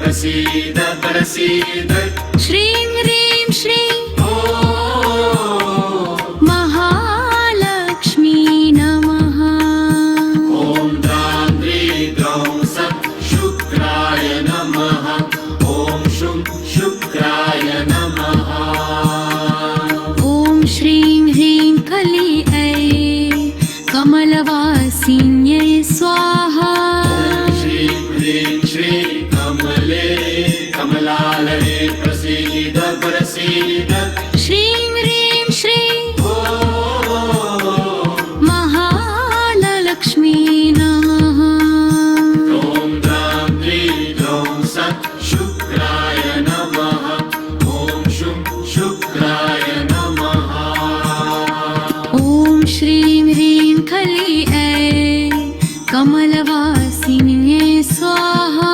प्रसीद प्रसीद श्रीं ह्रीं श्रीं ॐ महालक्ष्मी नमः। ॐ द्रां द्रीं द्रौं सत् शुक्राय नमः। ॐ शुं शुक्राय नमः। ॐ श्रीं ह्रीं कली ऐ कमलवासिन्यै स्वाहा। श्रीं ह्रीं श्रीं कमले कमलालये प्रसीद प्रसीद श्रीं ह्रीं श्रीं ॐ महालक्ष्मी नमः। ॐ द्रां द्रीं द्रौं सत् शुक्राय नमः। ॐ शुं शुक्राय नमः। ॐ श्रीं ह्रीं कली ऐ कमलवासिन्यै स्वाहा।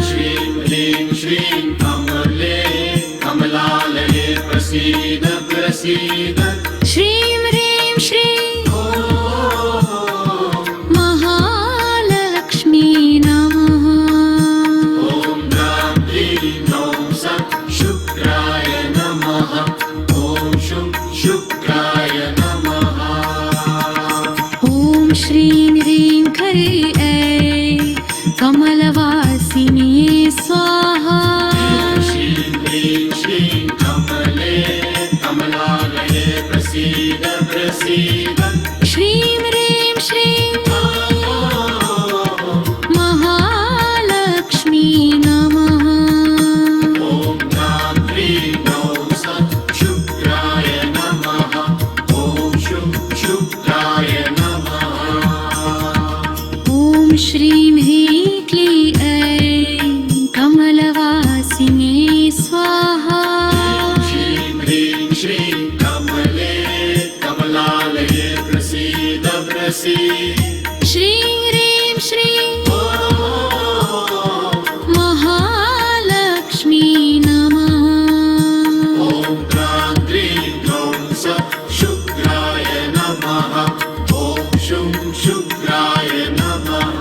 श्रीं ह्रीं श्रीं कमले कमलालये प्रसीद प्रसीद श्रीं ह्रीं श्रीं ॐ महालक्ष्मी नमः। ॐ द्रां द्रीं द्रौं सत् शुक्राय नमः। ॐ शुं शुक्राय नमः। ॐ श्रीं ह्रीं कली ऐ कमलवासिन्यै स्वाहा। श्रीं ह्रीं श्रीं कमले कमलालये प्रसीद प्रसीद श्रीं ह्रीं श्रीं महालक्ष्मी नमः। ॐ द्रां द्रीं द्रौं सत् शुक्राय नमः। ॐ शुं शुक्राय नमः। ॐ श्रीं ह्रीं क्लीं ऐ कमलवासिन्यै स्वाहा। श्रीं ह्रीं श्रीं कमले कमलालये प्रसीद प्रसीद श्रीं ह्रीं श्रीं ॐ महालक्ष्मी नमः। ॐ द्रां द्रीं द्रौं सत् शुक्राय नमः। ॐ शुं शुक्राय नमः।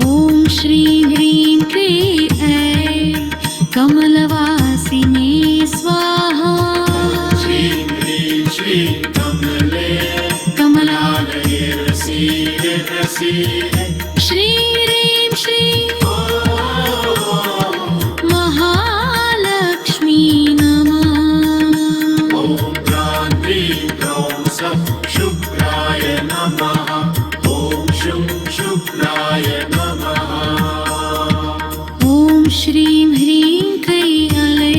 ॐ श्रीं ह्रीं क्लीं ऐ कमलवासिन्यै स्वाहा। श्रीं ह्रीं श्रीं कमले कमलालये प्रसीद प्रसीद श्रीं ह्रीं श्रीं ॐ महालक्ष्मी नमः। ॐ द्रां द्रीं द्रौं सत् शुक्राय नमः। ॐ शुं शुक्राय नमः। ॐ श्रीं ह्रीं कैले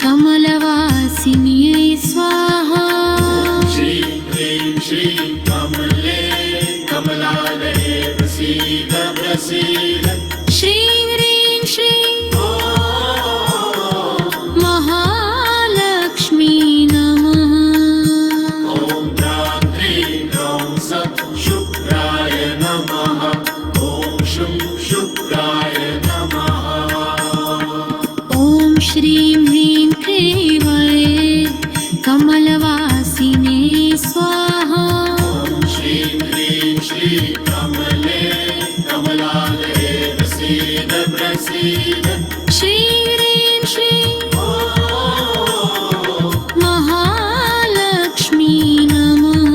कमलवासिन्यै स्वाहा। श्रीं ह्रीं श्रीं कमले कमलालये प्रसीद प्रसीद श्रीं ह्रीं श्रीं ॐ महालक्ष्मी नमः। ॐ द्रां द्रीं द्रौं सत् शुक्राय नमः। ॐ शुं शुक्राय नमः। ॐ श्रीं ह्रीं कैले कमलवासिन्यै स्वाहा। ॐ श्रीं ह्रीं श्रीं कमले कमलालये प्रसीद प्रसीद श्रीं ह्रीं श्रीं ॐ महालक्ष्मी नमः।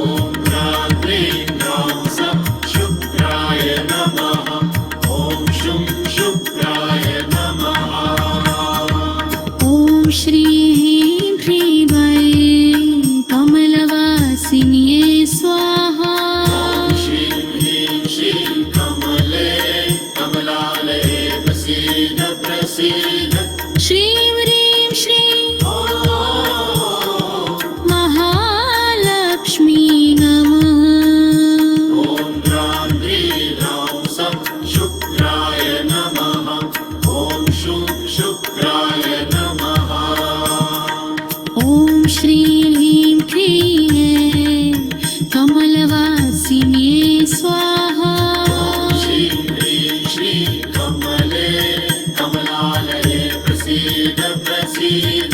ॐ द्रां द्रीं द्रौं सत् शुक्राय नमः। ॐ शुं शुक्राय नमः। ॐ श्रीं ह्रीं कमलवासिन्यै स्वाहा। श्रीं ह्रीं श्रीं कमले कमलालये प्रसीद प्रसीद श्रीं ह्रीं श्रीं ॐ महालक्ष्मी नमः। ॐ द्रां द्रीं द्रौं सत् शुक्राय नमः। ॐ शुं शुक्राय नमः। ॐ श्रीं ह्रीं क्लीं कमलवासिन्यै स्वाहा। श्रीं ह्रीं श्रीं कमले कमलालये प्रसीद प्रसीद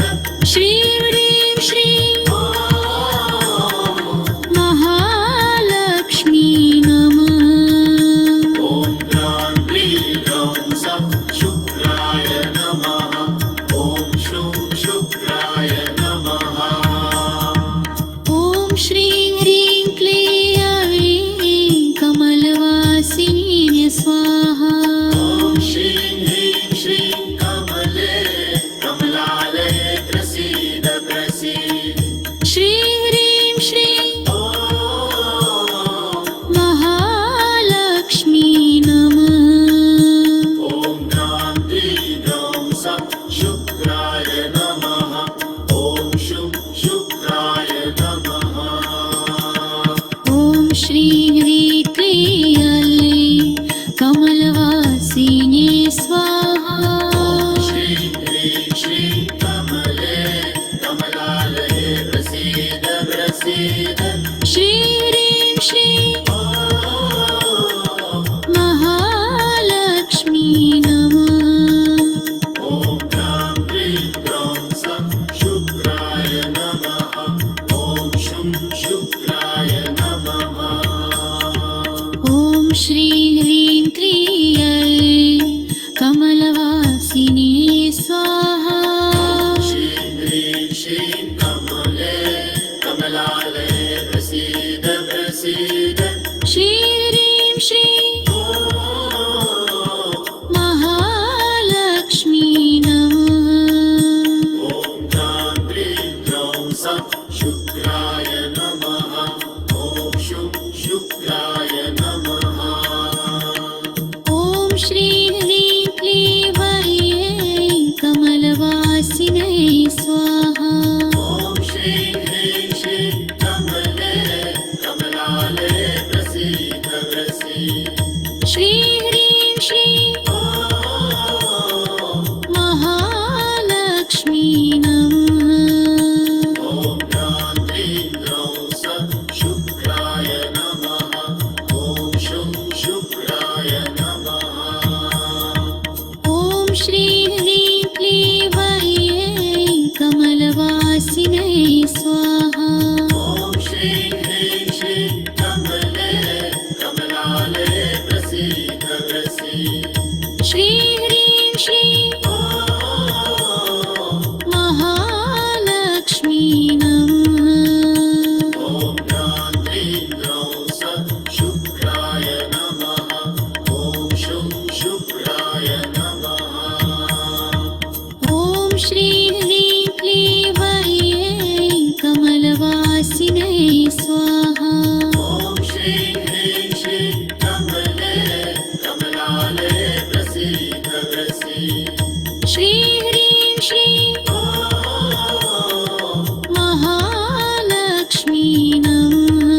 श्रीं ह्रीं श्रीं महालक्ष्मी नमः। ॐ द्रां द्रीं श्रीं ह्रीं क्लीयै कमलवासिने स्वाहा श्रीं ह्रीं श्रीं कमले कमलालये प्रसीद प्रसीद श्रीं ह्रीं श्रीं महालक्ष्मी नमः ॐ ह्रां ह्रीं ह्रौं सः शुक्राय नमः ॐ शुं शुक्राय नमः ॐ श्रीं ह्रीं क्लीं कमलवासिने स्वाहा ॐ श्रीं ह्रीं श्रीं कमले कमलालये प्रसीद प्रसीद श्रीं ह्रीं श्रीं महालक्ष्मी नमः ॐ ह्रां ह्रीं ह्रौं सः शुक्राय नमः ॐ शुं शुक्राय नमः ॐ श्रीं ह्रीं क्लीं कमलवासिने स्वाहा ॐ श्रीं ह्रीं श्रीं कमले कमलालये प्रसीद प्रसीद श्रीं ह्रीं श्रीं महालक्ष्मी नमः ॐ ह्रां ह्रीं ह्रौं सः शुक्राय नमः ॐ शुं शुक्राय नमः ॐ श्रीं ह्रीं क्लीं कमलवासिने स्वाहा ॐ श्रीं ह्रीं श्रीं कमले कमलालये प्रसीद प्रसीद श्रीं ह्रीं श्रीं महालक्ष्मी नमः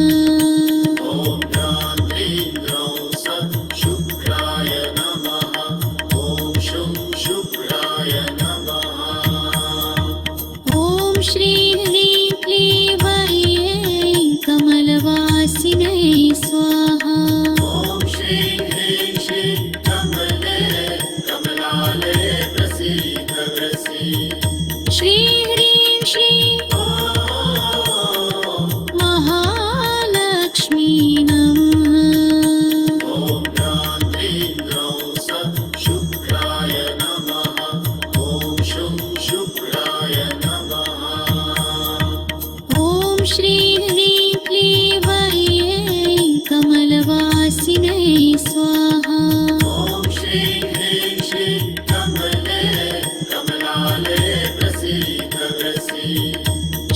ॐ ह्रां ह्रीं ह्रौं सः शुक्राय नमः ॐ शुं शुक्राय नमः ॐ श्रीं ह्रीं क्लीं कमलवासिने स्वाहा ॐ श्रीं ह्रीं श्रीं कमले कमलालये प्रसीद प्रसीद श्रीं ह्रीं श्रीं महालक्ष्मी नमः ॐ ह्रां ह्रीं ह्रौं सः शुक्राय नमः ॐ शुं शुक्राय नमः ॐ श्रीं ह्रीं क्लीं कमलवासिने स्वाहा ॐ श्रीं ह्रीं श्रीं कमले कमलालये प्रसीद प्रसीद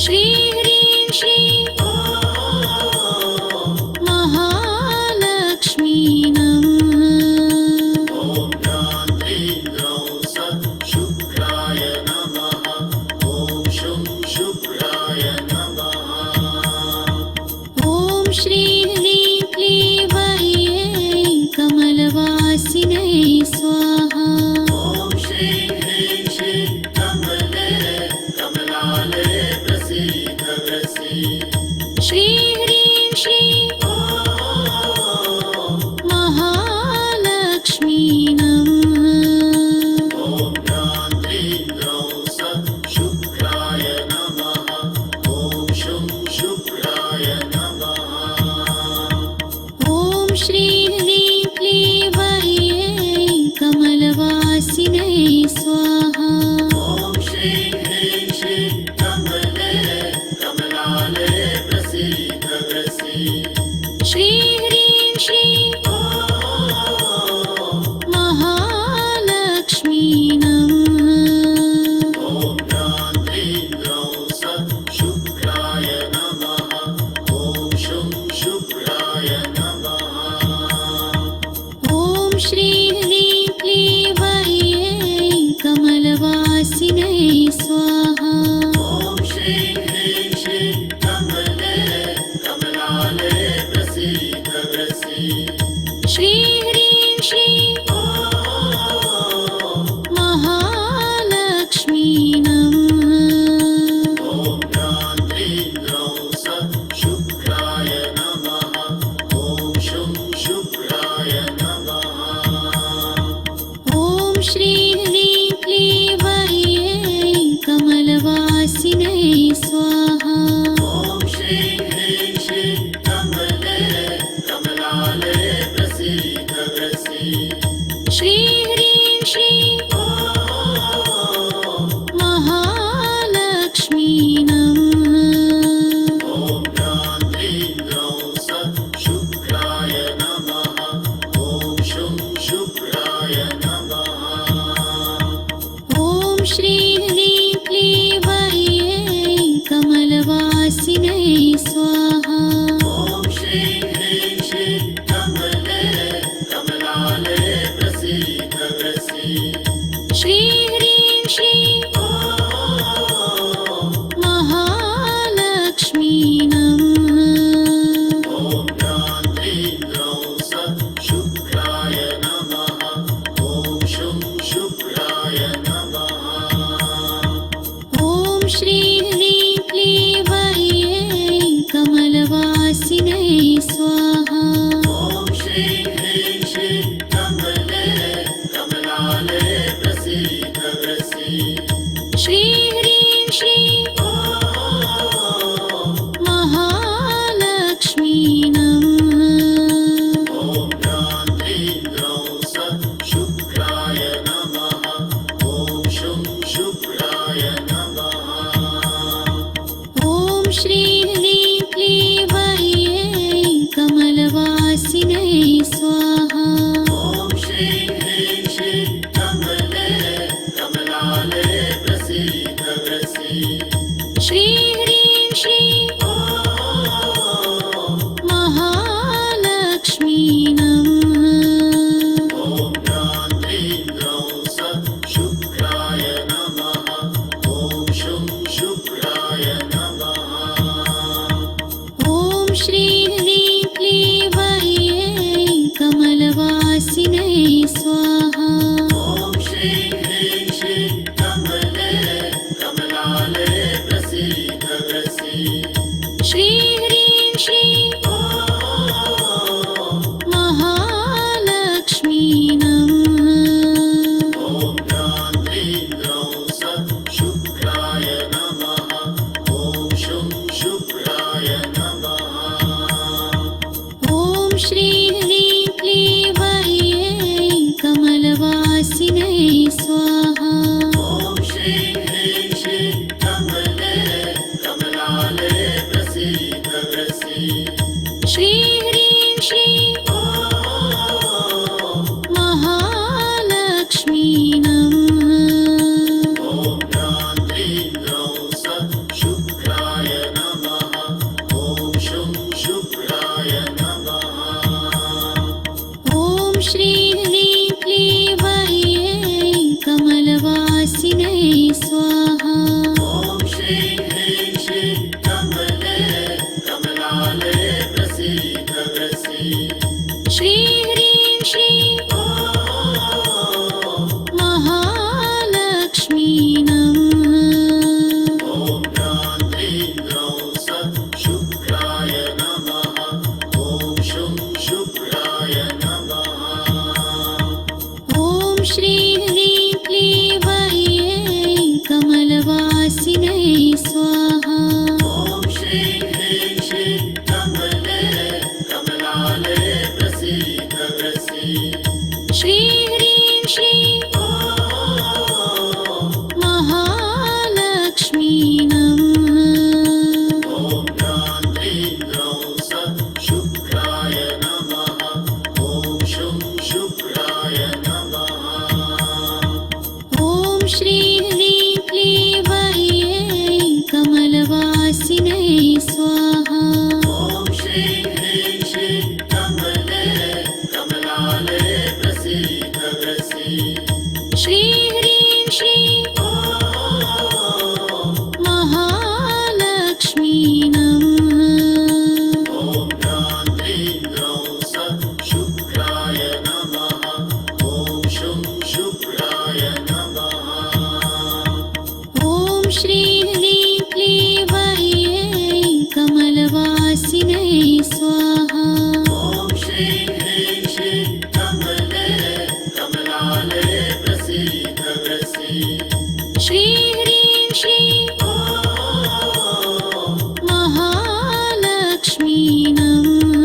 श्रीं ह्रीं श्रीं महालक्ष्मी नमः ॐ ह्रां ह्रीं ह्रौं सः शुक्राय नमः ॐ शुं शुक्राय नमः ॐ श्रीं ह्रीं क्लीं कमलवासिने स्वाहा ॐ श्रीं ह्रीं श्रीं कमले कमलालये प्रसीद प्रसीद श्रीं ह्रीं श्रीं महालक्ष्मी नमः ॐ ह्रां ह्रीं ह्रौं सः शुक्राय नमः ॐ शुं शुक्राय नमः ॐ श्रीं ह्रीं क्लीं कमलवासिने स्वाहा ॐ श्रीं ह्रीं श्रीं कमले कमलालये प्रसीद प्रसीद श्रीं ह्रीं श्रीं महालक्ष्मी नमः ॐ ह्रां ह्रीं ह्रौं सः शुक्राय नमः ॐ शुं शुक्राय नमः ॐ श्रीं ह्रीं क्लीं कमलवासिने स्वाहा ॐ श्रीं ह्रीं श्रीं कमले कमलालये प्रसीद प्रसीद श्रीं ह्रीं श्रीं महालक्ष्मी नमः ॐ ह्रां ह्रीं ह्रौं सः शुक्राय नमः ॐ शुं शुक्राय नमः ॐ श्रीं ह्रीं क्लीं कमलवासिने स्वाहा ॐ श्रीं ह्रीं श्रीं कमले कमलालये प्रसीद श्री ह्रीं श्रीं महालक्ष्मी नमः ॐ ज्ञां ह्रीं ग्रौं सत् शुक्राय नमः ॐ शुं शुक्राय नमः ॐ श्री ह्रीं क्लीं वह्यै कमलवासिनै स्वाहा ॐ श्रीं ह्रीं श्रीं कमले कमलालये प्रसीद प्रसीद श्री ह्रीं श्रीं महालक्ष्मी नमः ॐ ज्ञां ह्रीं ग्रौं सत् शुक्राय नमः ॐ शुं शुक्राय नमः ॐ श्री ह्रीं क्लीं वह्यै कमलवासिनै स्वाहा ॐ श्रीं ह्रीं श्रीं कमले कमलालये प्रसीद प्रसीद श्री ह्रीं श्रीं महालक्ष्मी नमः ॐ ज्ञां ह्रीं ग्रौं सत् शुक्राय नमः ॐ शुं शुक्राय नमः ॐ श्री ह्रीं क्लीं वह्यै कमलवासिनै स्वाहा ॐ श्रीं ह्रीं श्रीं कमले कमलालये प्रसीद प्रसीद श्री ह्रीं श्रीं महालक्ष्मी नमः ॐ ज्ञां ह्रीं ग्रौं सत् शुक्राय नमः ॐ शुं शुक्राय नमः ॐ श्री ह्रीं क्लीं वह्यै कमलवासिनै स्वाहा ॐ श्रीं ह्रीं श्रीं कमले कमलालये प्रसीद प्रसीद श्री ह्रीं श्रीं महालक्ष्मी नमः ॐ ज्ञां ह्रीं ग्रौं सत् शुक्राय नमः ॐ शुं शुक्राय नमः ॐ श्री ह्रीं क्लीं वह्यै कमलवासिनै स्वाहा ॐ श्रीं ह्रीं श्रीं कमले कमलालये प्रसीद प्रसीद श्री ह्रीं श्रीं महालक्ष्मी नमः ॐ ज्ञां ह्रीं ग्रौं सत् शुक्राय नमः ॐ शुं शुक्राय नमः ॐ श्री ह्रीं क्लीं वह्यै कमलवासिनै स्वाहा ॐ श्रीं ह्रीं श्रीं कमले कमलालये प्रसीद प्रसीद श्री ह्रीं श्रीं महालक्ष्मी नमः ॐ ज्ञां ह्रीं ग्रौं सत् शुक्राय नमः ॐ शुं शुक्राय नमः ॐ श्री ह्रीं क्लीं वह्यै कमलवासिनै स्वाहा ॐ श्रीं ह्रीं श्रीं कमले कमलालये प्रसीद प्रसीद श्री ह्रीं श्रीं महालक्ष्मी नमः ॐ ज्ञां ह्रीं ग्रौं सत् शुक्राय नमः ॐ शुं शुक्राय नमः ॐ श्री ह्रीं क्लीं वह्यै कमलवासिनै स्वाहा ॐ श्रीं ह्रीं श्रीं कमले कमलालये प्रसीद प्रसीद श्री ह्रीं श्रीं महालक्ष्मी नमः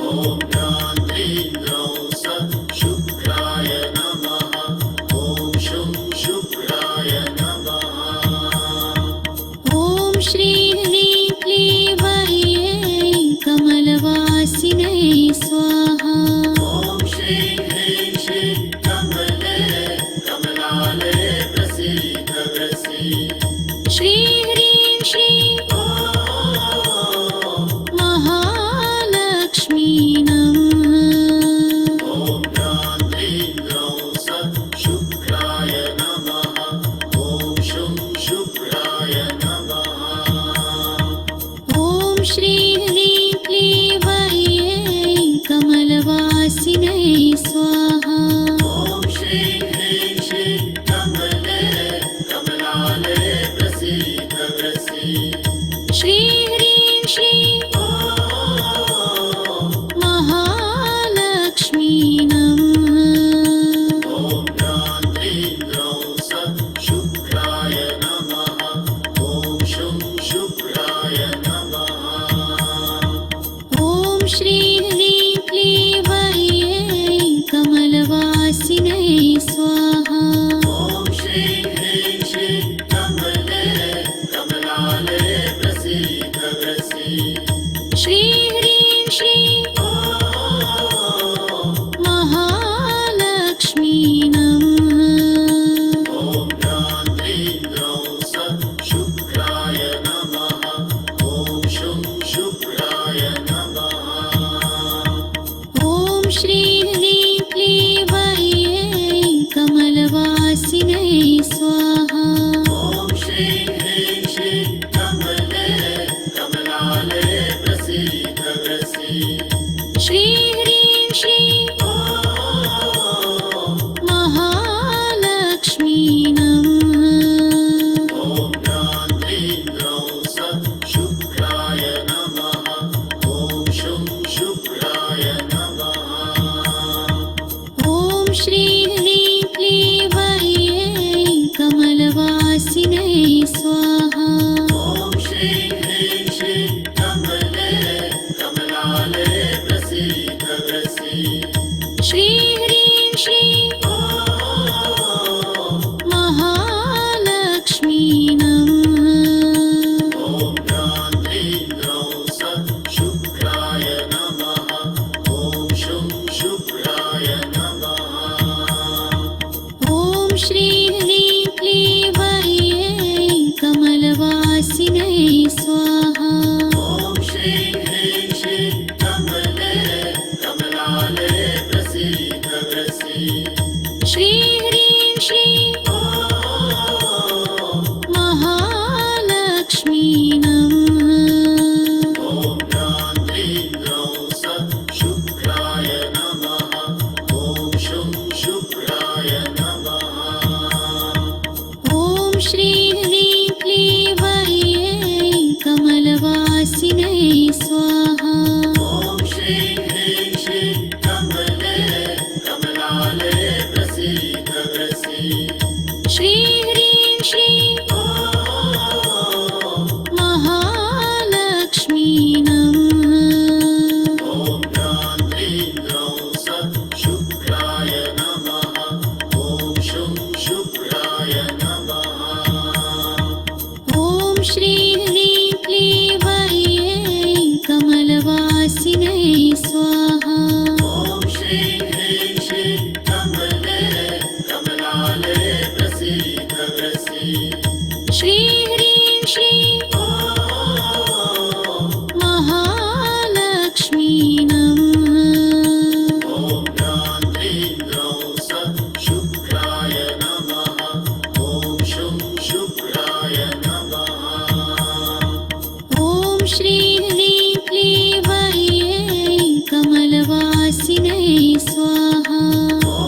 ॐ ज्ञां ह्रीं ग्रौं सत् शुक्राय नमः ॐ शुं शुक्राय नमः ॐ श्री ह्रीं क्लीं वह्यै कमलवासिनै स्वाहा ॐ कमलवासिने स्वाहा ॐ श्रीं ह्रीं श्रीं कमले कमलालये प्रसीद प्रसीद श्री ह्रीं श्रीं ॐ महालक्ष्मी नमः ॐ ह्रां ह्रीं ह्रौं सः शुक्राय नमः ॐ शुं शुक्राय नमः ॐ श्री ह्रीं क्लीं वह्यै कमलवासिने स्वाहा ॐ श्रीं ह्रीं श्रीं कमले कमलालये प्रसीद प्रसीद श्री ह्रीं श्रीं ॐ महालक्ष्मी नमः ॐ ह्रां ह्रीं ह्रौं सः शुक्राय नमः ॐ शुं शुक्राय नमः ॐ श्री ह्रीं क्लीं वह्यै कमलवासिने स्वाहा ॐ श्रीं ह्रीं श्रीं कमले कमलालये प्रसीद प्रसीद श्री ह्रीं श्रीं ॐ महालक्ष्मी नमः ॐ ह्रां ह्रीं ह्रौं सः शुक्राय नमः ॐ शुं शुक्राय नमः ॐ श्री ह्रीं क्लीं वह्यै कमलवासिने स्वाहा ॐ श्रीं ह्रीं श्रीं कमले कमलालये प्रसीद प्रसीद श्री ह्रीं श्रीं महालक्ष्मी नमः ॐ ह्रां ह्रीं ह्रौं सः शुक्राय नमः ॐ शुं शुक्राय नमः ॐ श्री ह्रीं क्लीं वह्यै कमलवासिने स्वाहा ॐ श्रीं ह्रीं श्रीं कमले कमलालये प्रसीद प्रसीद श्री ह्रीं श्रीं महालक्ष्मी नमः ॐ ह्रां ह्रीं ह्रौं सः शुक्राय नमः ॐ शुं शुक्राय नमः ॐ श्री ह्रीं क्लीं वह्यै कमलवासिने स्वाहा ॐ श्रीं ह्रीं श्रीं कमले कमलालये प्रसीद प्रसीद श्री ह्रीं श्रीं महालक्ष्मी नमः ॐ ह्रां ह्रीं ह्रौं सः शुक्राय नमः ॐ शुं शुक्राय नमः ॐ श्री ह्रीं क्लीं वह्यै कमलवासिने स्वाहा ॐ श्रीं ह्रीं श्रीं कमले कमलालये प्रसीद प्रसीद श्री ह्रीं श्रीं महालक्ष्मी नमः ॐ ह्रां ह्रीं ह्रौं सः शुक्राय नमः ॐ शुं शुक्राय नमः ॐ श्री ह्रीं क्लीं वह्यै कमलवासिने स्वाहा ॐ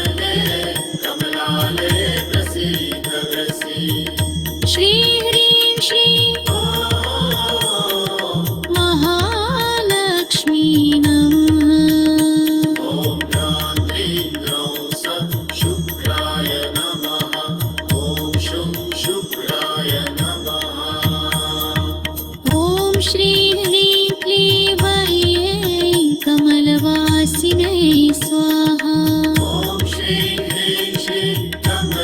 कमले कमलालये प्रसीद प्रसीद श्री ह्रीं श्रीं महालक्ष्मी नमः ॐ ह्रां ह्रीं ह्रौं सत् शुक्राय नमः ॐ शुं शुक्राय नमः ॐ श्री ह्रीं क्लीं वह्यै कमलवासिनै स्वाहा ॐ श्रीं ह्रीं श्रीं कमलालये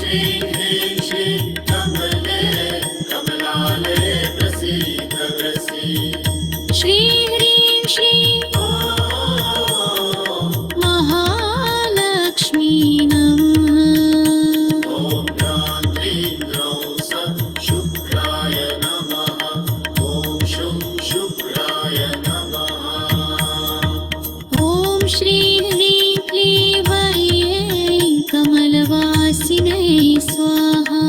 श्रीं ह्रीं श्रीं कमले कमलालये प्रसीद प्रसीद श्री ह्रीं श्रीं ॐ महालक्ष्मी नमः। ॐ ज्ञां ह्रीं ग्रौं सत् शुक्राय नमः ॐ शुं शुक्राय नमः ॐ श्री ह्रीं क्लीं वै कमलवासिने स्वाहा।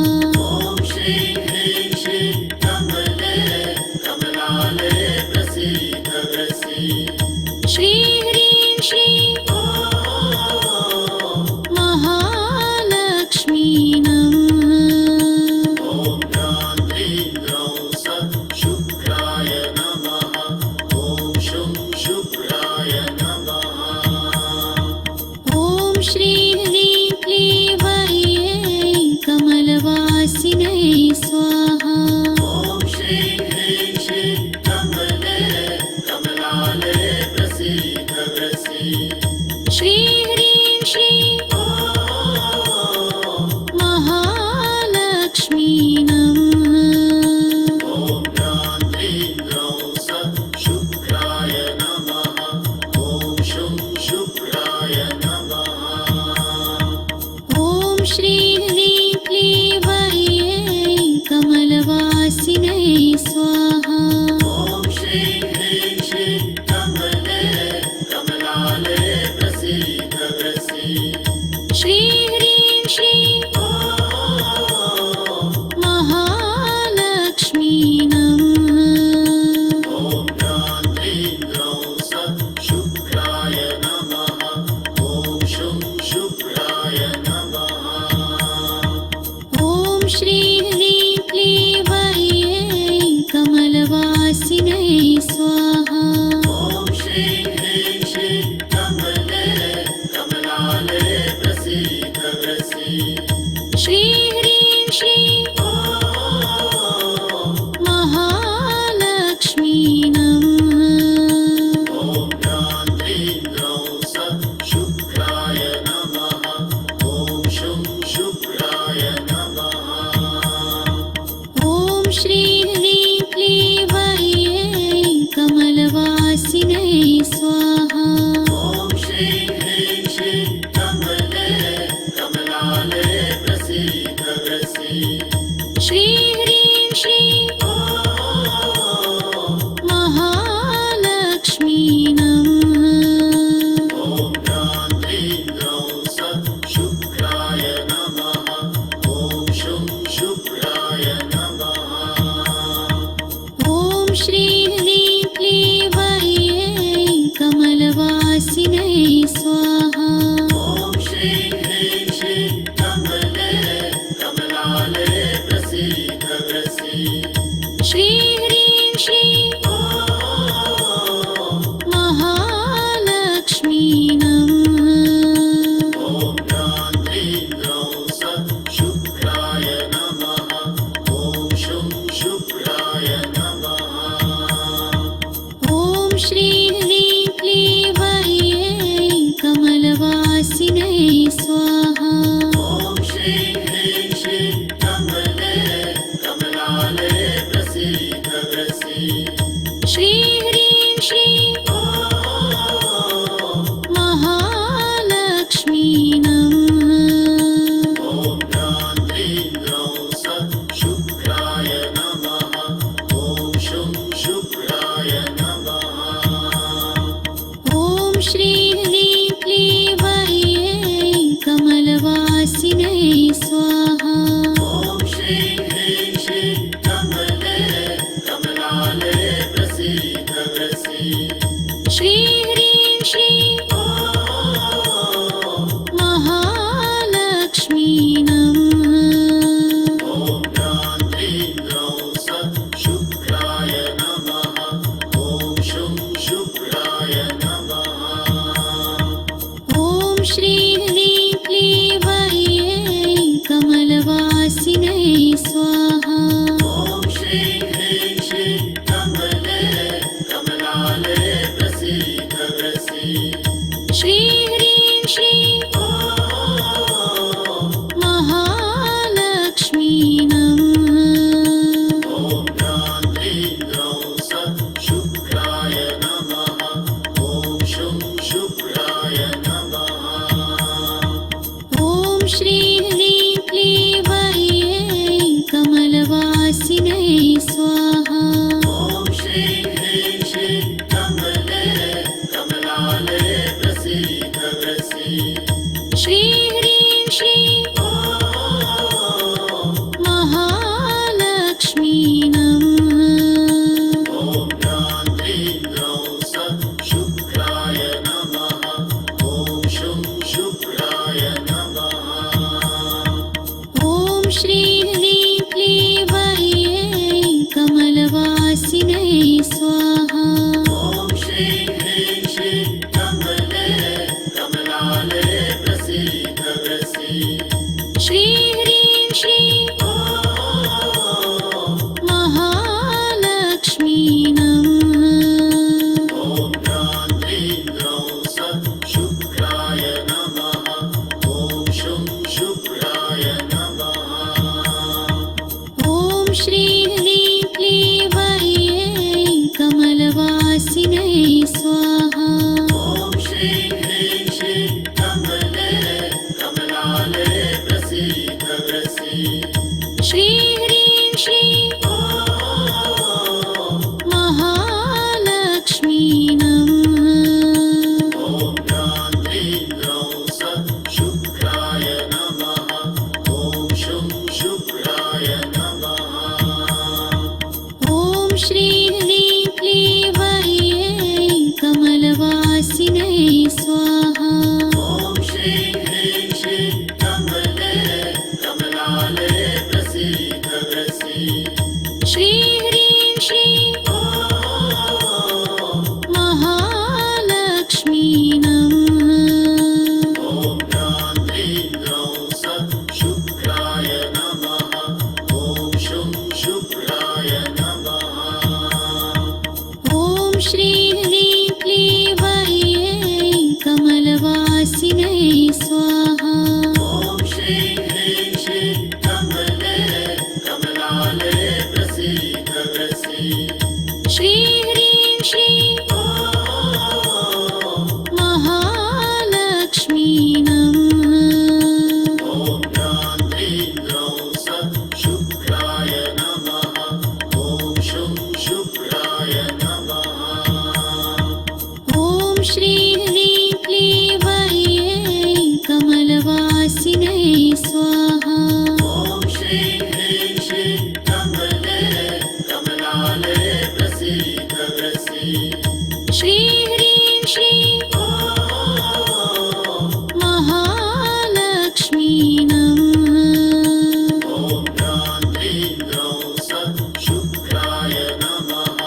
ॐ श्रीं ह्रीं श्रीं कमले कमलालये प्रसीद प्रसीद श्री ह्रीं श्रीं ॐ महालक्ष्मी नमः। ॐ ज्ञां ह्रीं ग्रौं सत् शुक्राय नमः ॐ शुं शुक्राय नमः ॐ श्री ह्रीं क्लीं वै कमलवासिने स्वाहा। ॐ श्रीं ह्रीं श्रीं कमले कमलालये प्रसीद प्रसीद श्री ह्रीं श्रीं ॐ महालक्ष्मी नमः। ॐ ज्ञां ह्रीं ग्रौं सत् शुक्राय नमः ॐ शुं शुक्राय नमः ॐ श्री ह्रीं क्लीं वै कमलवासिने स्वाहा। ॐ श्रीं ह्रीं श्रीं कमले कमलालये प्रसीद प्रसीद श्री ह्रीं श्रीं ॐ महालक्ष्मी नमः। ॐ ज्ञां ह्रीं ग्रौं सत् शुक्राय नमः ॐ शुं शुक्राय नमः ॐ श्री ह्रीं क्लीं वै कमलवासिने स्वाहा। ॐ श्रीं ह्रीं श्रीं कमले कमलालये प्रसीद प्रसीद श्री ह्रीं श्रीं ॐ महालक्ष्मी नमः। ॐ ज्ञां ह्रीं ग्रौं सत् शुक्राय नमः ॐ शुं शुक्राय नमः ॐ श्री ह्रीं क्लीं वै कमलवासिने स्वाहा। ॐ श्रीं ह्रीं श्रीं कमले कमलालये प्रसीद प्रसीद श्री ह्रीं श्रीं ॐ महालक्ष्मी नमः। ॐ ज्ञां ह्रीं ग्रौं सत् शुक्राय नमः ॐ शुं शुक्राय नमः ॐ श्री ह्रीं क्लीं वै कमलवासिने स्वाहा। ॐ श्रीं ह्रीं श्रीं कमले कमलालये प्रसीद प्रसीद श्री ह्रीं श्रीं ॐ महालक्ष्मी नमः। ॐ ज्ञां ह्रीं ग्रौं सत् शुक्राय नमः ॐ शुं शुक्राय नमः ॐ श्री ह्रीं क्लीं वै कमलवासिने स्वाहा। ॐ श्रीं ह्रीं श्रीं कमले कमलालये प्रसीद प्रसीद श्री ह्रीं श्रीं ॐ महालक्ष्मी नमः। ॐ ज्ञां ह्रीं ग्रौं सत् शुक्राय नमः ॐ शुं शुक्राय नमः ॐ श्री ह्रीं क्लीं वै कमलवासिने स्वाहा। ॐ श्रीं ह्रीं श्रीं कमले कमलालये प्रसीद प्रसीद श्री ह्रीं श्रीं महालक्ष्मी नमः। ॐ ज्ञां ह्रीं ग्रौं सत् शुक्राय नमः ॐ शुं शुक्राय नमः ॐ श्री ह्रीं क्लीं वै कमलवासिने स्वाहा। श्री ह्रीं श्रीं महालक्ष्मी नमः। ॐ ह्रां ह्रीं ह्रौं सत् शुक्राय नमः। ॐ शुं शुक्राय नमः। ॐ श्री ह्रीं क्लीं वै कमलवासिने स्वाहा। ॐ श्रीं ह्रीं श्रीं कमले कमलाले प्रसीद प्रसीद। श्री ह्रीं श्रीं महालक्ष्मी नमः। ॐ ह्रां ह्रीं ह्रौं सत् शुक्राय नमः। ॐ शुं शुक्राय नमः। ॐ श्री ह्रीं क्लीं वै कमलवासिने स्वाहा। ॐ श्रीं ह्रीं श्रीं कमले कमलाले प्रसीद प्रसीद। श्री ह्रीं श्रीं महालक्ष्मी नमः। ॐ ह्रां ह्रीं ह्रौं सत् शुक्राय नमः। ॐ शुं शुक्राय नमः। ॐ श्री ह्रीं क्लीं वै कमलवासिने स्वाहा। ॐ श्रीं ह्रीं श्रीं कमले कमलाले प्रसीद प्रसीद। श्री ह्रीं श्रीं महालक्ष्मी नमः। ॐ ह्रां ह्रीं ह्रौं सत् शुक्राय नमः।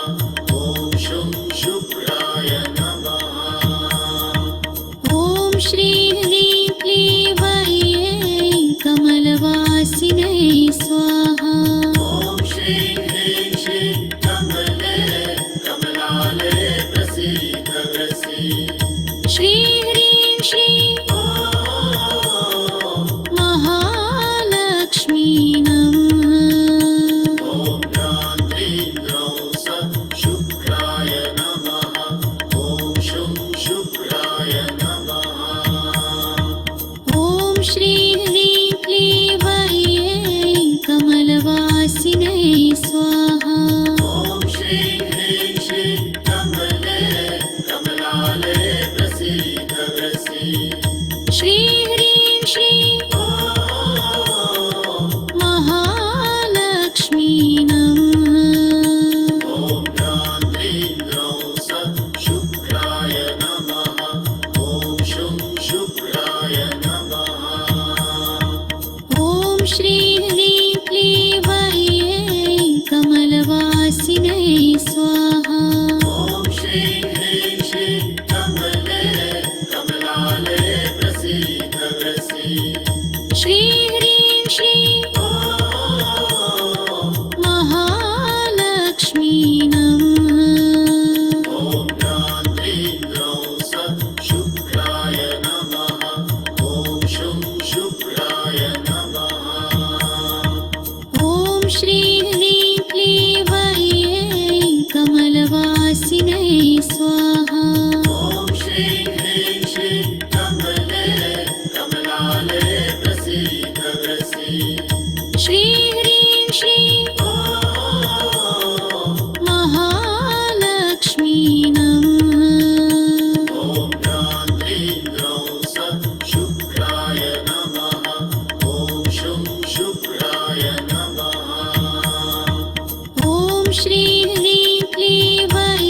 ॐ शुं शुक्राय नमः। ॐ श्री ह्रीं क्लीं वै कमलवासिने स्वाहा। ॐ श्रीं ह्रीं श्रीं कमले कमलाले प्रसीद प्रसीद। श्री ह्रीं श्रीं महालक्ष्मी नमः। ॐ ह्रां ह्रीं ह्रौं सत् शुक्राय नमः। ॐ शुं शुक्राय नमः। ॐ श्री ह्रीं क्लीं वै कमलवासिने स्वाहा। ॐ श्रीं ह्रीं श्रीं कमले कमलाले प्रसीद प्रसीद। श्री ह्रीं श्रीं महालक्ष्मी नमः। ॐ ह्रां ह्रीं ह्रौं सत् शुक्राय नमः। ॐ शुं शुक्राय नमः। ॐ श्री ह्रीं क्लीं वै कमलवासिने स्वाहा। ॐ श्रीं ह्रीं श्रीं कमले कमलाले प्रसीद प्रसीद। श्री ह्रीं श्रीं महालक्ष्मी नमः। ॐ ह्रां ह्रीं ह्रौं सत् शुक्राय नमः। ॐ शुं शुक्राय नमः। ॐ श्री ह्रीं क्लीं वै कमलवासिने स्वाहा। ॐ श्रीं ह्रीं श्रीं कमले कमलाले प्रसीद प्रसीद। श्री ह्रीं श्रीं महालक्ष्मी नमः। ॐ ह्रां ह्रीं ह्रौं सत् शुक्राय नमः। ॐ शुं शुक्राय नमः। ॐ श्री ह्रीं क्लीं वै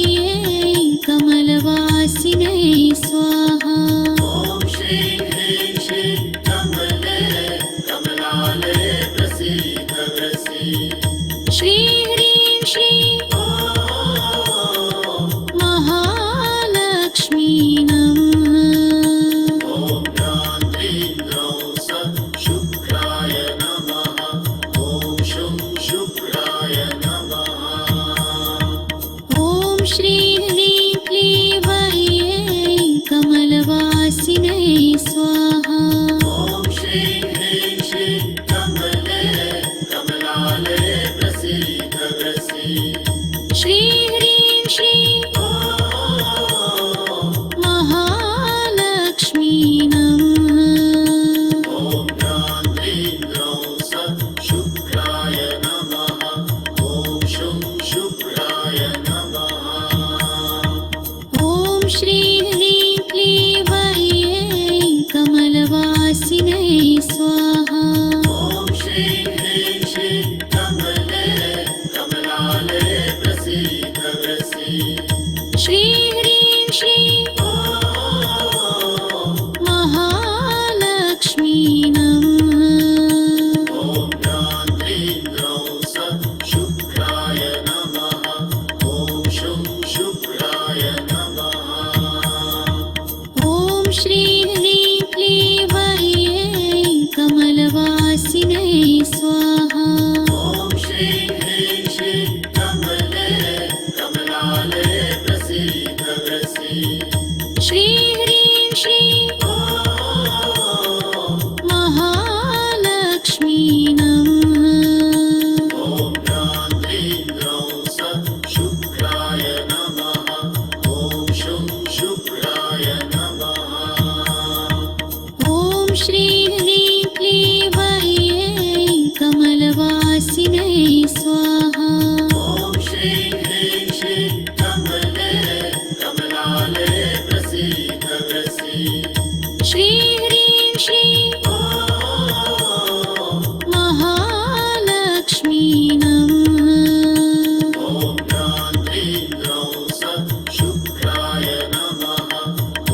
कमलवासिने स्वाहा। ॐ श्रीं ह्रीं श्रीं कमले कमलाले प्रसीद प्रसीद। श्री ह्रीं श्रीं महालक्ष्मी नमः। ॐ ह्रां ह्रीं ह्रौं सत् शुक्राय नमः। ॐ शुं शुक्राय नमः। ॐ श्री ह्रीं क्लीं वै कमलवासिने स्वाहा। ॐ श्रीं ह्रीं श्रीं कमले कमलाले श्रीं कमले कमलालये प्रसीद प्रसीद श्री ह्रीं श्रीं ॐ महालक्ष्मी नमः ॐ ह्रां ह्रीं ह्रौं सः शुक्राय नमः ॐ शुं शुक्राय नमः ॐ श्री ह्रीं क्लीं वह्यै कमलवासिनै स्वाहा ॐ श्रीं ह्रीं श्रीं कमले कमलालये प्रसीद प्रसीद श्री ह्रीं श्रीं ॐ महालक्ष्मी नमः ॐ ह्रां ह्रीं ह्रौं सः शुक्राय नमः ॐ शुं शुक्राय नमः ॐ श्री ह्रीं क्लीं वह्यै कमलवासिनै स्वाहा ॐ श्रीं ह्रीं श्रीं कमले कमलालये प्रसीद प्रसीद श्री ह्रीं श्रीं ॐ महालक्ष्मी नमः ॐ ह्रां ह्रीं ह्रौं सः शुक्राय नमः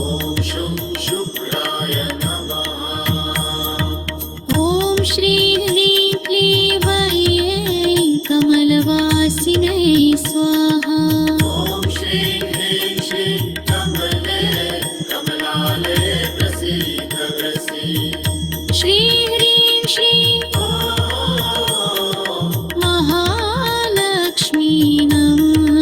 ॐ शुं शुक्राय नमः ॐ श्री ह्रीं क्लीं वह्यै कमलवासिनै स्वाहा ॐ श्रीं ह्रीं श्रीं कमले कमलालये प्रसीद प्रसीद श्री ह्रीं श्रीं ॐ महालक्ष्मी नमः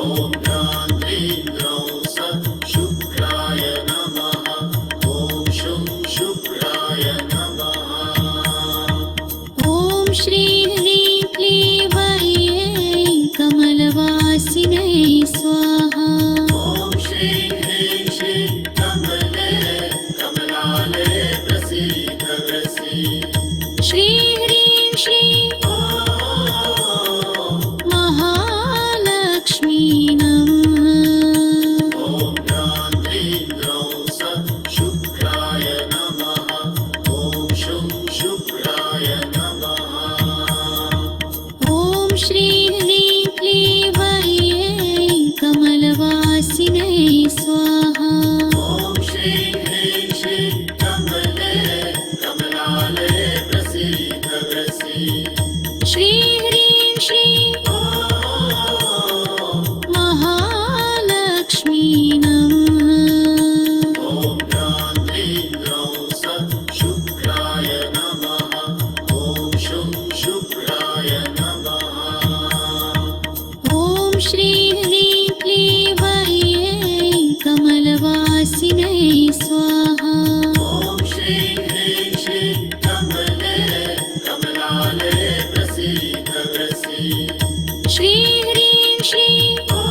ॐ ह्रां ह्रीं ह्रौं सः शुक्राय नमः ॐ शुं शुक्राय नमः ॐ श्री ह्रीं क्लीं वह्यै कमलवासिनै स्वाहा ॐ श्रीं ह्रीं श्रीं कमले कमलालये प्रसीद प्रसीद श्री ह्रीं श्रीं ॐ महालक्ष्मी नमः ॐ ह्रां ह्रीं ह्रौं सः शुक्राय नमः ॐ शुं शुक्राय नमः ॐ श्री ह्रीं क्लीं वह्यै कमलवासिनै स्वाहा ॐ श्रीं ह्रीं श्रीं कमले कमलालये प्रसीद प्रसीद श्री ह्रीं श्रीं ॐ महालक्ष्मी नमः ॐ ह्रां ह्रीं ह्रौं सः शुक्राय नमः ॐ शुं शुक्राय नमः ॐ श्री ह्रीं क्लीं वह्यै कमलवासिनै स्वाहा ॐ श्रीं ह्रीं श्रीं कमले कमलालये प्रसीद प्रसीद श्री ह्रीं श्रीं ॐ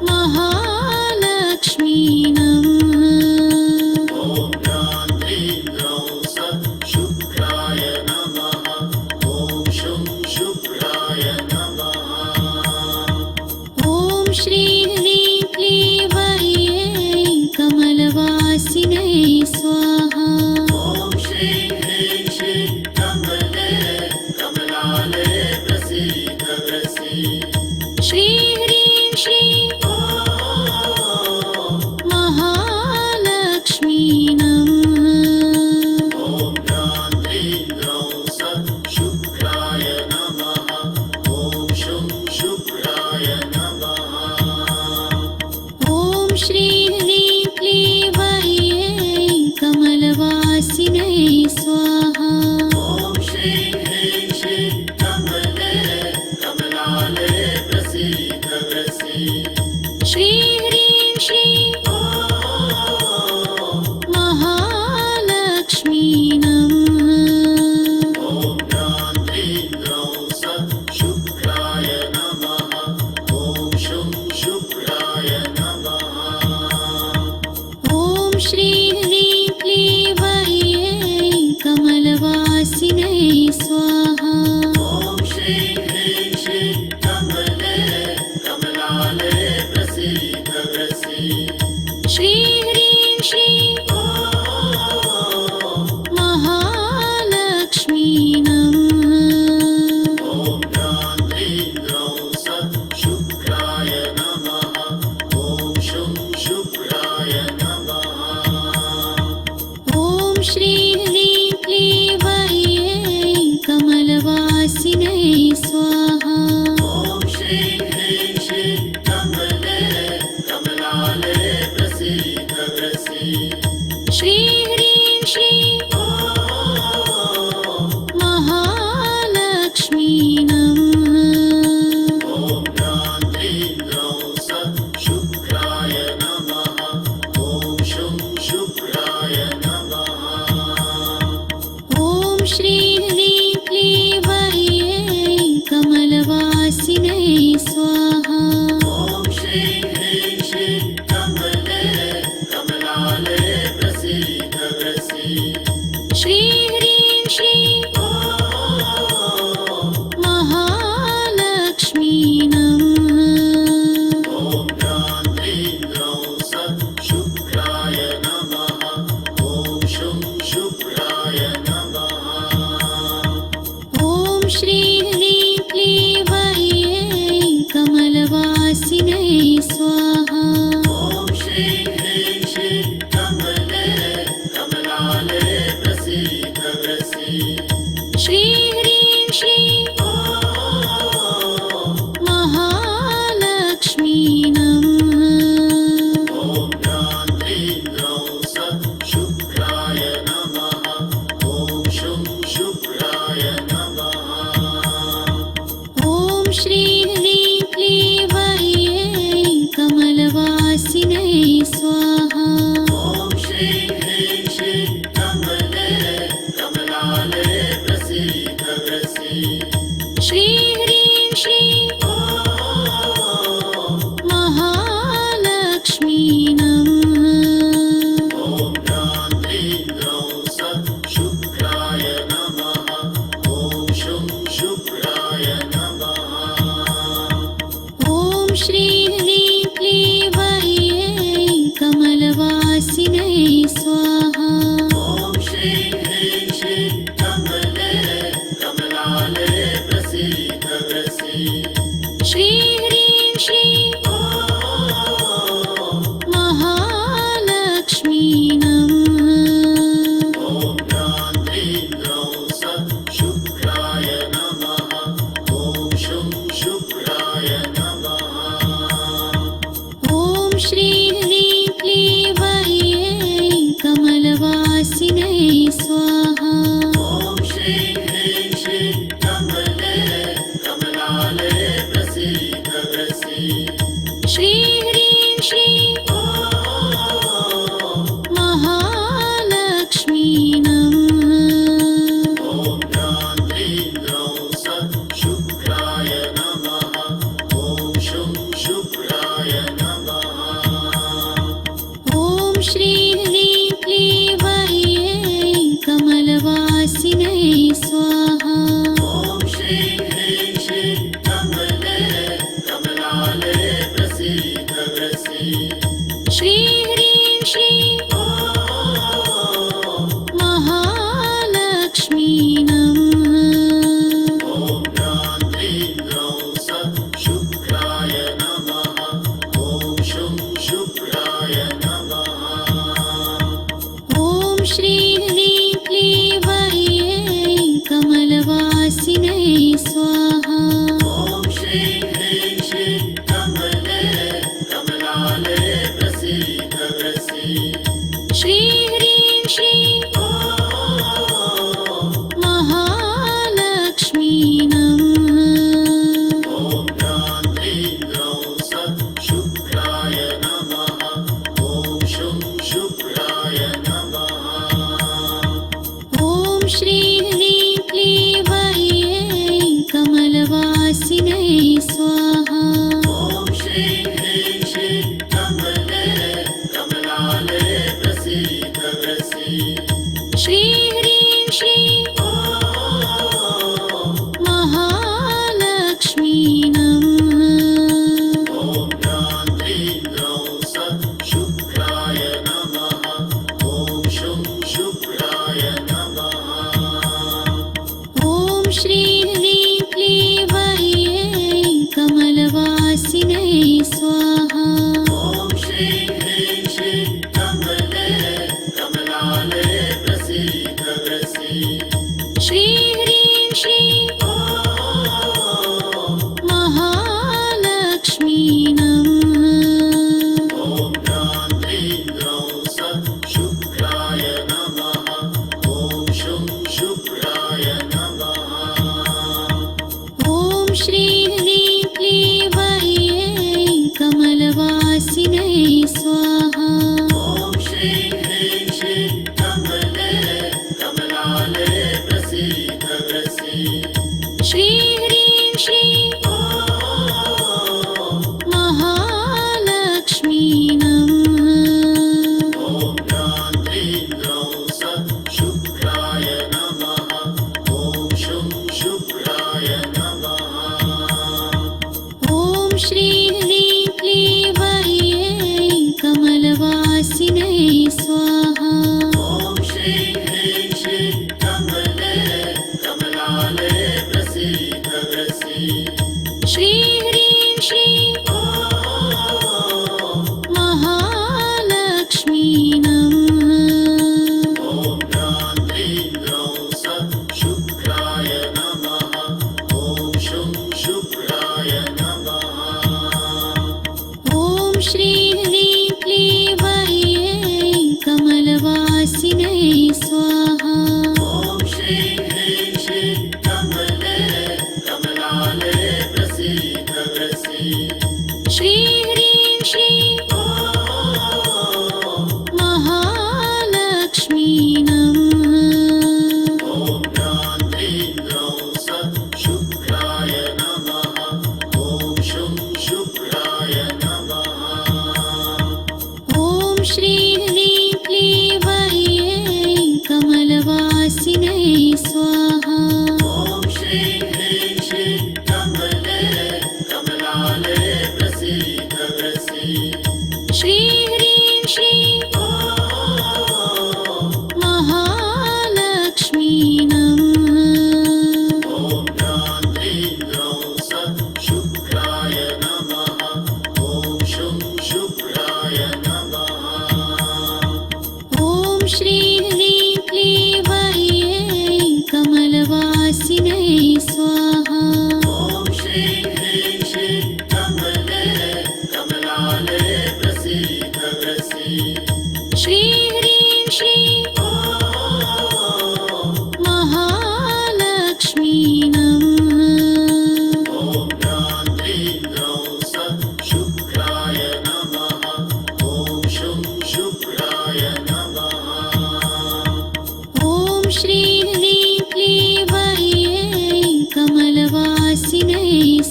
महालक्ष्मी नमः ॐ ह्रां ह्रीं ह्रौं सः शुक्राय नमः ॐ शुं शुक्राय नमः ॐ श्री ह्रीं क्लीं वह्यै कमलवासिनै स्वाहा ॐ श्रीं ह्रीं श्रीं कमले कमलालये प्रसीद प्रसीद श्री ह्रीं श्रीं ॐ महालक्ष्मी नमः ॐ ह्रां ह्रीं ह्रौं सः शुक्राय नमः ॐ शुं शुक्राय नमः ॐ श्री ह्रीं क्लीं वह्यै कमलवासिनै स्वाहा ॐ श्रीं ह्रीं श्रीं कमले कमलालये प्रसीद प्रसीद श्री ह्रीं श्रीं ॐ महालक्ष्मी नमः ॐ ह्रां ह्रीं ह्रौं सः शुक्राय नमः ॐ शुं शुक्राय नमः ॐ श्री ह्रीं क्लीं वह्यै कमलवासिनै स्वाहा ॐ श्री ह्रीं क्लीवये कमलवासिने स्वाहा ॐ श्रीं ह्रीं श्रीं कमले कमलाले प्रसीद प्रसीद श्री ह्रीं श्रीं महालक्ष्मी नमः ॐ ज्ञां ह्रीं ग्रौं सत् शुक्राय नमः ॐ शुं शुक्राय नमः ॐ श्री ह्रीं क्लीवये कमलवासिने स्वाहा ॐ श्रीं ह्रीं श्रीं कमले कमलाले प्रसीद प्रसीद श्री ह्रीं श्रीं महालक्ष्मी नमः ॐ ज्ञां ह्रीं ग्रौं सत् शुक्राय नमः ॐ शुं शुक्राय नमः ॐ श्री ह्रीं क्लीवये कमलवासिने स्वाहा ॐ श्रीं ह्रीं श्रीं कमले कमलाले प्रसीद प्रसीद श्री ह्रीं श्रीं महालक्ष्मी नमः ॐ ज्ञां ह्रीं ग्रौं सत् शुक्राय नमः ॐ शुं शुक्राय नमः ॐ श्री ह्रीं क्लीवये कमलवासिने स्वाहा ॐ श्रीं ह्रीं श्रीं कमले कमलाले प्रसीद प्रसीद श्री ह्रीं श्रीं महालक्ष्मी नमः ॐ ज्ञां ह्रीं ग्रौं सत् शुक्राय नमः ॐ शुं शुक्राय नमः ॐ श्री ह्रीं क्लीवये कमलवासिने स्वाहा ॐ श्रीं ह्रीं श्रीं कमले कमलाले प्रसीद प्रसीद श्री ह्रीं श्रीं महालक्ष्मी नमः ॐ ज्ञां ह्रीं ग्रौं सत् शुक्राय नमः ॐ शुं शुक्राय नमः ॐ श्री ह्रीं क्लीवये कमलवासिने स्वाहा ॐ श्रीं ह्रीं श्रीं कमले कमलाले प्रसीद प्रसीद श्री ह्रीं श्रीं महालक्ष्मी नमः ॐ ज्ञां ह्रीं ग्रौं सत् शुक्राय नमः ॐ शुं शुक्राय नमः ॐ श्री ह्रीं क्लीवये कमलवासिने स्वाहा ॐ श्रीं ह्रीं श्रीं कमले कमलाले प्रसीद प्रसीद श्री ह्रीं श्रीं महालक्ष्मी नमः ॐ ज्ञां ह्रीं ग्रौं सत् शुक्राय नमः ॐ शुं शुक्राय नमः ॐ श्री ह्रीं क्लीवये कमलवासिने स्वाहा ॐ श्रीं ह्रीं श्रीं कमले कमलाले प्रसीद प्रसीद श्री ह्रीं श्रीं महालक्ष्मी नमः ॐ ज्ञां ह्रीं ग्रौं सत् शुक्राय नमः ॐ शुं शुक्राय नमः ॐ श्री ह्रीं क्लीवये कमलवासिने स्वाहा ॐ श्रीं ह्रीं श्रीं कमले कमलाले प्रसीद प्रसीद श्री ह्रीं श्रीं महालक्ष्मी नमः ॐ ज्ञां ह्रीं ग्रौं सत् शुक्राय नमः ॐ शुं शुक्राय नमः ॐ श्री ह्रीं क्लीवये कमलवासिने स्वाहा ॐ श्रीं ह्रीं श्रीं कमले कमलाले प्रसीद श्रीं कमले कमलालये प्रसीद प्रसीद श्री ह्रीं श्रीं महालक्ष्मी नमः ॐ ह्रां ह्रीं ह्रौं सत् शुक्राय नमः ॐ शुं शुक्राय नमः ॐ श्री ह्रीं क्लीं वह्यै कमलवासिने स्वाहा ॐ श्रीं ह्रीं श्रीं कमले कमलालये प्रसीद प्रसीद श्री ह्रीं श्रीं महालक्ष्मी नमः ॐ ह्रां ह्रीं ह्रौं सत् शुक्राय नमः ॐ शुं शुक्राय नमः ॐ श्री ह्रीं क्लीं वह्यै कमलवासिने स्वाहा ॐ श्रीं ह्रीं श्रीं कमले कमलालये प्रसीद प्रसीद श्री ह्रीं श्रीं महालक्ष्मी नमः ॐ ह्रां ह्रीं ह्रौं सत् शुक्राय नमः ॐ शुं शुक्राय नमः ॐ श्री ह्रीं क्लीं वह्यै कमलवासिने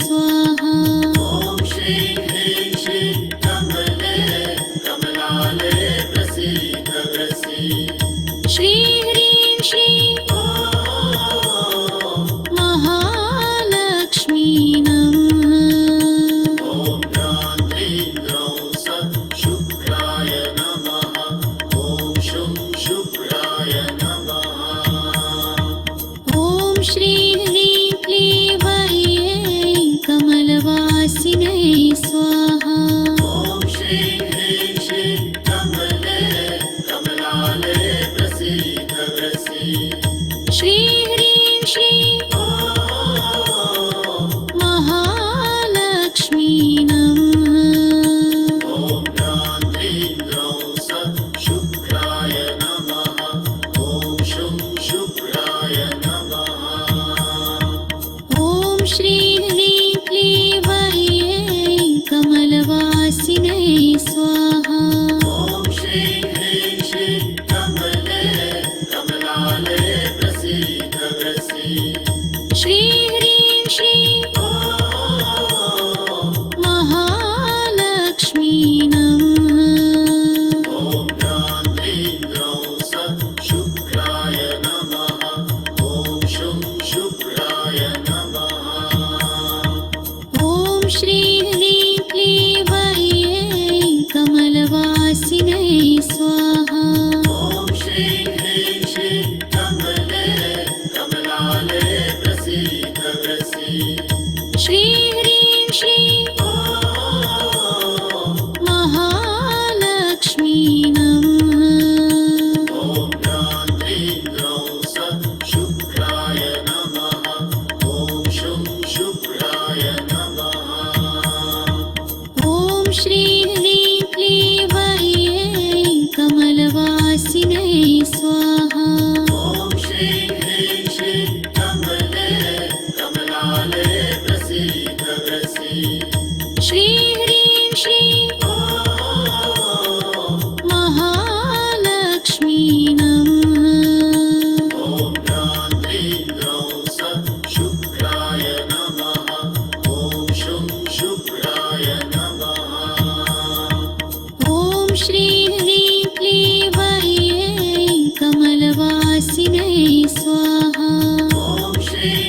स्वाहा ॐ श्रीं ह्रीं श्रीं कमले कमलालये प्रसीद प्रसीद श्री ह्रीं श्रीं महालक्ष्मी नमः ॐ ह्रां ह्रीं ह्रौं सत् शुक्राय नमः ॐ शुं शुक्राय नमः ॐ श्री ह्रीं क्लीं वह्यै कमलवासिने स्वाहा ॐ श्रीं ह्रीं श्रीं कमले कमलालये प्रसीद प्रसीद श्री ह्रीं श्रीं महालक्ष्मी नमः ॐ ह्रां ह्रीं ह्रौं सत् शुक्राय नमः ॐ शुं शुक्राय नमः ॐ श्री ह्रीं क्लीं वह्यै कमलवासिने स्वाहा ॐ श्रीं ह्रीं श्रीं कमले कमलालये प्रसीद प्रसीद श्री ह्रीं श्रीं महालक्ष्मी नमः ॐ ह्रां ह्रीं ह्रौं सत् शुक्राय नमः ॐ शुं शुक्राय नमः ॐ श्री ह्रीं क्लीं वह्यै कमलवासिने स्वाहा ॐ श्रीं ह्रीं श्रीं कमले कमलालये प्रसीद प्रसीद श्री ह्रीं श्रीं महालक्ष्मी नमः ॐ ह्रां ह्रीं ह्रौं सत् शुक्राय नमः ॐ शुं शुक्राय नमः ॐ श्री ह्रीं क्लीं वह्यै कमलवासिने स्वाहा ॐ श्रीं ह्रीं श्रीं कमले कमलालये प्रसीद प्रसीद श्री ह्रीं श्रीं महालक्ष्मी नमः ॐ ह्रां ह्रीं ह्रौं सत् शुक्राय नमः ॐ शुं शुक्राय नमः ॐ श्री ह्रीं क्लीं वह्यै कमलवासिने स्वाहा ॐ श्रीं